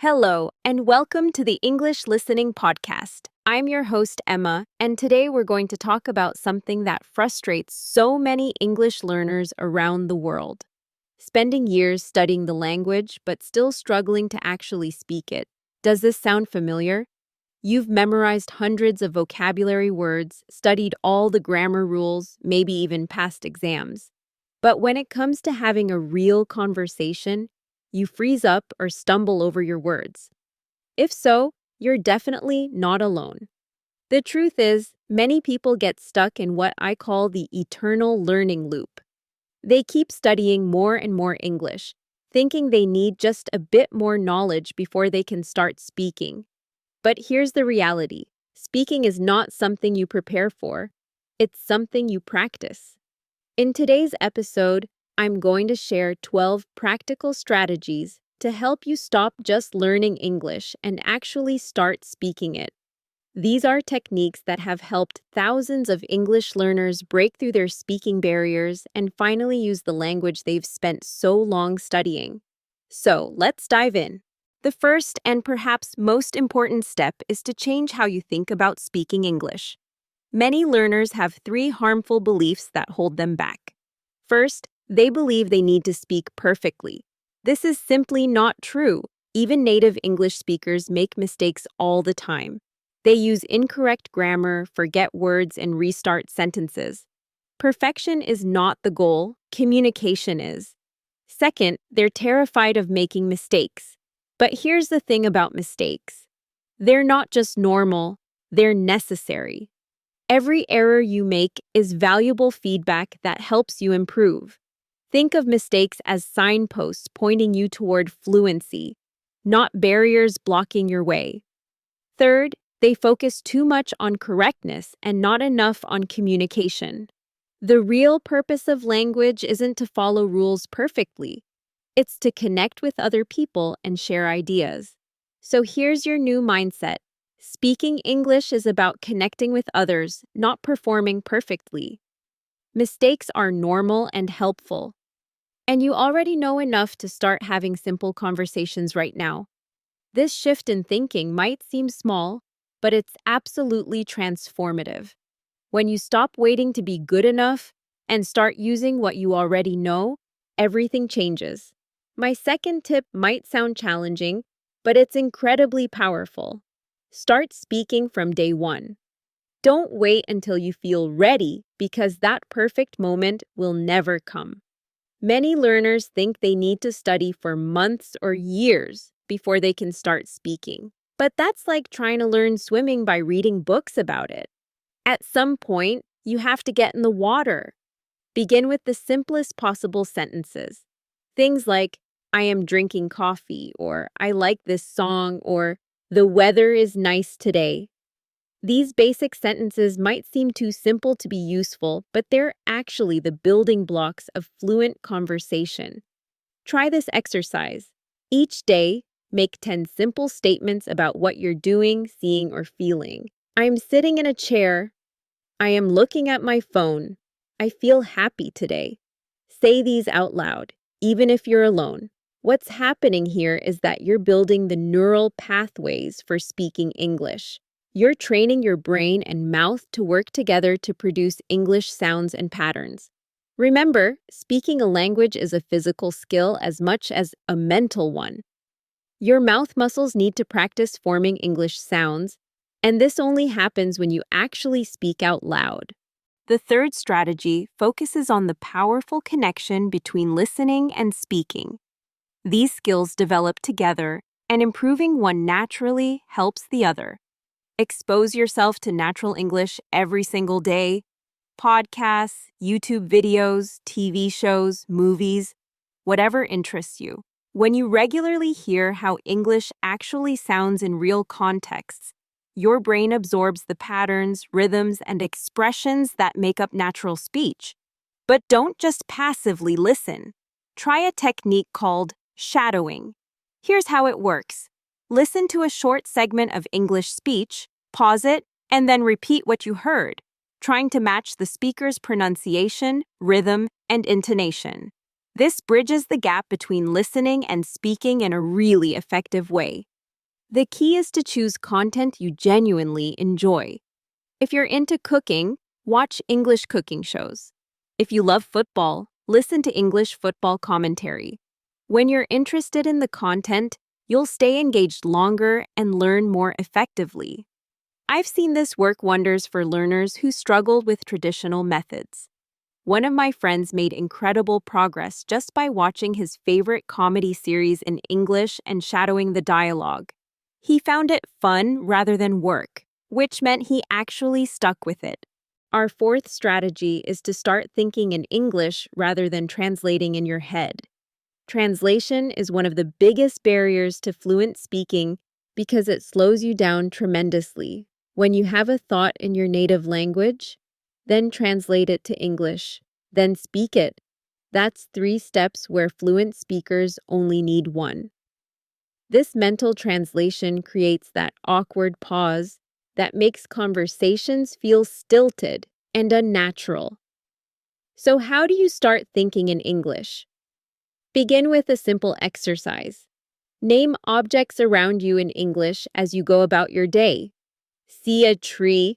Hello, and welcome to the English Listening Podcast. I'm your host, Emma, and today we're going to talk about something that frustrates so many English learners around the world. Spending years studying the language, but still struggling to actually speak it. Does this sound familiar? You've memorized hundreds of vocabulary words, studied all the grammar rules, maybe even passed exams. But when it comes to having a real conversation, you freeze up or stumble over your words. If so, you're definitely not alone. The truth is, many people get stuck in what I call the eternal learning loop. They keep studying more and more English, thinking they need just a bit more knowledge before they can start speaking. But here's the reality. Speaking is not something you prepare for. It's something you practice. In today's episode, I'm going to share 12 practical strategies to help you stop just learning English and actually start speaking it. These are techniques that have helped thousands of English learners break through their speaking barriers and finally use the language they've spent so long studying. So, let's dive in. The first and perhaps most important step is to change how you think about speaking English. Many learners have 3 harmful beliefs that hold them back. First, they believe they need to speak perfectly. This is simply not true. Even native English speakers make mistakes all the time. They use incorrect grammar, forget words, and restart sentences. Perfection is not the goal, communication is. Second, they're terrified of making mistakes. But here's the thing about mistakes. They're not just normal, they're necessary. Every error you make is valuable feedback that helps you improve. Think of mistakes as signposts pointing you toward fluency, not barriers blocking your way. Third, they focus too much on correctness and not enough on communication. The real purpose of language isn't to follow rules perfectly. It's to connect with other people and share ideas. So here's your new mindset. Speaking English is about connecting with others, not performing perfectly. Mistakes are normal and helpful. And you already know enough to start having simple conversations right now. This shift in thinking might seem small, but it's absolutely transformative. When you stop waiting to be good enough and start using what you already know, everything changes. My second tip might sound challenging, but it's incredibly powerful. Start speaking from day one. Don't wait until you feel ready because that perfect moment will never come. Many learners think they need to study for months or years before they can start speaking. But that's like trying to learn swimming by reading books about it. At some point, you have to get in the water. Begin with the simplest possible sentences. Things like, I am drinking coffee, or I like this song, or the weather is nice today. These basic sentences might seem too simple to be useful, but they're actually the building blocks of fluent conversation. Try this exercise. Each day, make 10 simple statements about what you're doing, seeing, or feeling. I'm sitting in a chair. I am looking at my phone. I feel happy today. Say these out loud, even if you're alone. What's happening here is that you're building the neural pathways for speaking English. You're training your brain and mouth to work together to produce English sounds and patterns. Remember, speaking a language is a physical skill as much as a mental one. Your mouth muscles need to practice forming English sounds, and this only happens when you actually speak out loud. The third strategy focuses on the powerful connection between listening and speaking. These skills develop together, and improving one naturally helps the other. Expose yourself to natural English every single day. Podcasts, YouTube videos, TV shows, movies, whatever interests you. When you regularly hear how English actually sounds in real contexts, your brain absorbs the patterns, rhythms, and expressions that make up natural speech. But don't just passively listen. Try a technique called shadowing. Here's how it works. Listen to a short segment of English speech, pause it, and then repeat what you heard, trying to match the speaker's pronunciation, rhythm, and intonation. This bridges the gap between listening and speaking in a really effective way. The key is to choose content you genuinely enjoy. If you're into cooking, watch English cooking shows. If you love football, listen to English football commentary. When you're interested in the content, you'll stay engaged longer and learn more effectively. I've seen this work wonders for learners who struggled with traditional methods. One of my friends made incredible progress just by watching his favorite comedy series in English and shadowing the dialogue. He found it fun rather than work, which meant he actually stuck with it. Our fourth strategy is to start thinking in English rather than translating in your head. Translation is one of the biggest barriers to fluent speaking because it slows you down tremendously. When you have a thought in your native language, then translate it to English, then speak it. That's 3 steps where fluent speakers only need 1. This mental translation creates that awkward pause that makes conversations feel stilted and unnatural. So how do you start thinking in English? Begin with a simple exercise. Name objects around you in English as you go about your day. See a tree,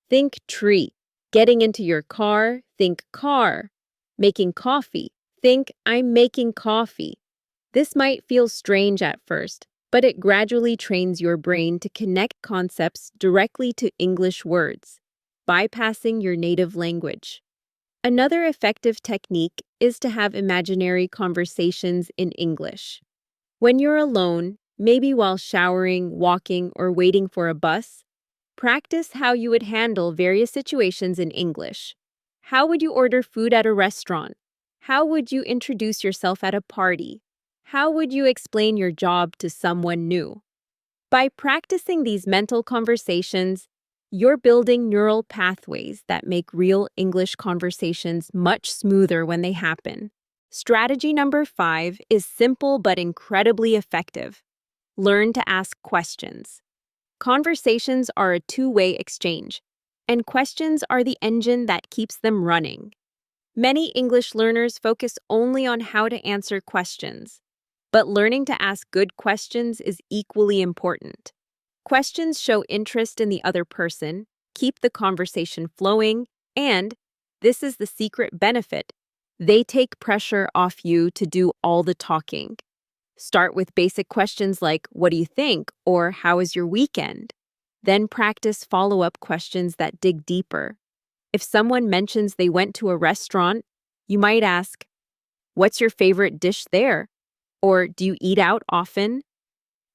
think tree. Getting into your car, think car. Making coffee, think I'm making coffee. This might feel strange at first, but it gradually trains your brain to connect concepts directly to English words, bypassing your native language. Another effective technique is to have imaginary conversations in English. When you're alone, maybe while showering, walking, or waiting for a bus, practice how you would handle various situations in English. How would you order food at a restaurant? How would you introduce yourself at a party? How would you explain your job to someone new? By practicing these mental conversations, you're building neural pathways that make real English conversations much smoother when they happen. Strategy number 5 is simple but incredibly effective. Learn to ask questions. Conversations are a two-way exchange, and questions are the engine that keeps them running. Many English learners focus only on how to answer questions, but learning to ask good questions is equally important. Questions show interest in the other person, keep the conversation flowing, and, this is the secret benefit, they take pressure off you to do all the talking. Start with basic questions like, "What do you think?" or "How was your weekend?" Then practice follow-up questions that dig deeper. If someone mentions they went to a restaurant, you might ask, "What's your favorite dish there?" Or "Do you eat out often?"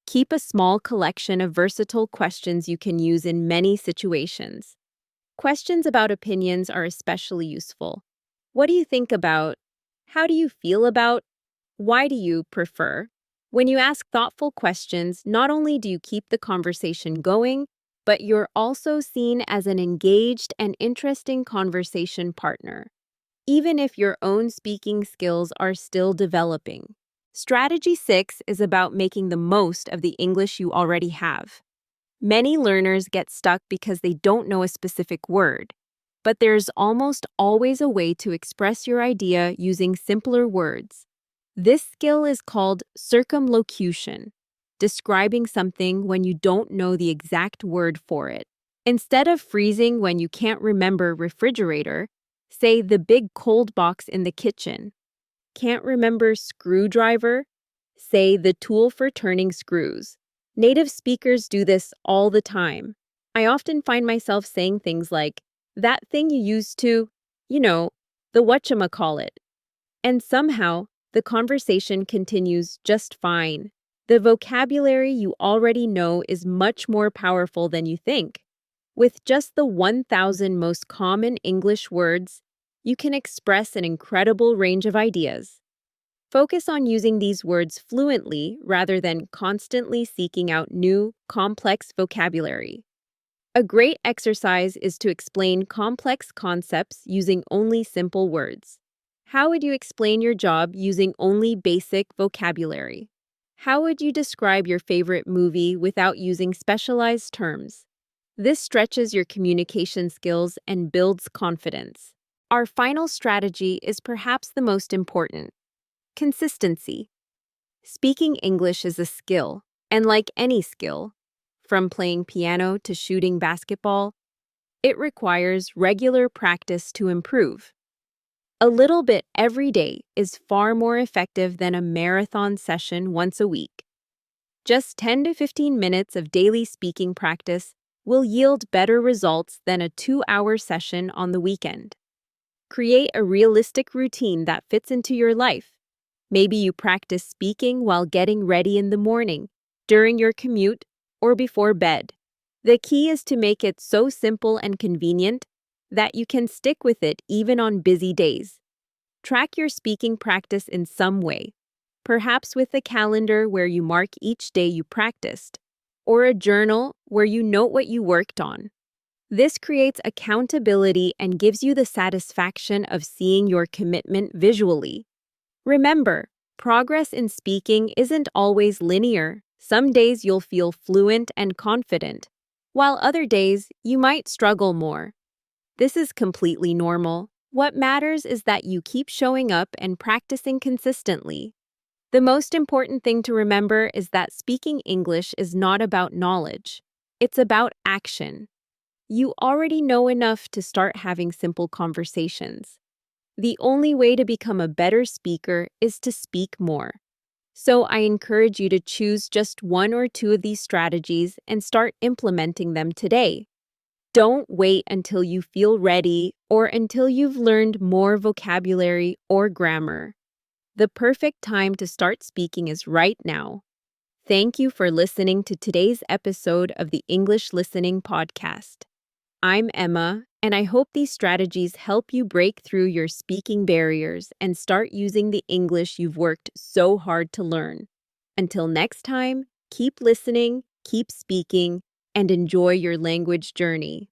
Keep a small collection of versatile questions you can use in many situations. Questions about opinions are especially useful. What do you think about? How do you feel about? Why do you prefer? When you ask thoughtful questions, not only do you keep the conversation going, but you're also seen as an engaged and interesting conversation partner, even if your own speaking skills are still developing. Strategy 6 is about making the most of the English you already have. Many learners get stuck because they don't know a specific word, but there's almost always a way to express your idea using simpler words. This skill is called circumlocution, describing something when you don't know the exact word for it. Instead of freezing when you can't remember refrigerator, say the big cold box in the kitchen. Can't remember screwdriver? Say the tool for turning screws. Native speakers do this all the time. I often find myself saying things like, "That thing you used to, the whatchamacallit." And somehow, the conversation continues just fine. The vocabulary you already know is much more powerful than you think. With just the 1,000 most common English words, you can express an incredible range of ideas. Focus on using these words fluently rather than constantly seeking out new, complex vocabulary. A great exercise is to explain complex concepts using only simple words. How would you explain your job using only basic vocabulary? How would you describe your favorite movie without using specialized terms? This stretches your communication skills and builds confidence. Our final strategy is perhaps the most important: consistency. Speaking English is a skill, And like any skill, from playing piano to shooting basketball, it requires regular practice to improve. A little bit every day is far more effective than a marathon session once a week. Just 10 to 15 minutes of daily speaking practice will yield better results than a 2-hour session on the weekend. Create a realistic routine that fits into your life. Maybe you practice speaking while getting ready in the morning, during your commute, or before bed. The key is to make it so simple and convenient that you can stick with it even on busy days. Track your speaking practice in some way, perhaps with a calendar where you mark each day you practiced, or a journal where you note what you worked on. This creates accountability and gives you the satisfaction of seeing your commitment visually. Remember, progress in speaking isn't always linear. Some days you'll feel fluent and confident, while other days you might struggle more. This is completely normal. What matters is that you keep showing up and practicing consistently. The most important thing to remember is that speaking English is not about knowledge. It's about action. You already know enough to start having simple conversations. The only way to become a better speaker is to speak more. So I encourage you to choose just one or two of these strategies and start implementing them today. Don't wait until you feel ready or until you've learned more vocabulary or grammar. The perfect time to start speaking is right now. Thank you for listening to today's episode of the English Listening Podcast. I'm Emma, and I hope these strategies help you break through your speaking barriers and start using the English you've worked so hard to learn. Until next time, keep listening, keep speaking, and enjoy your language journey.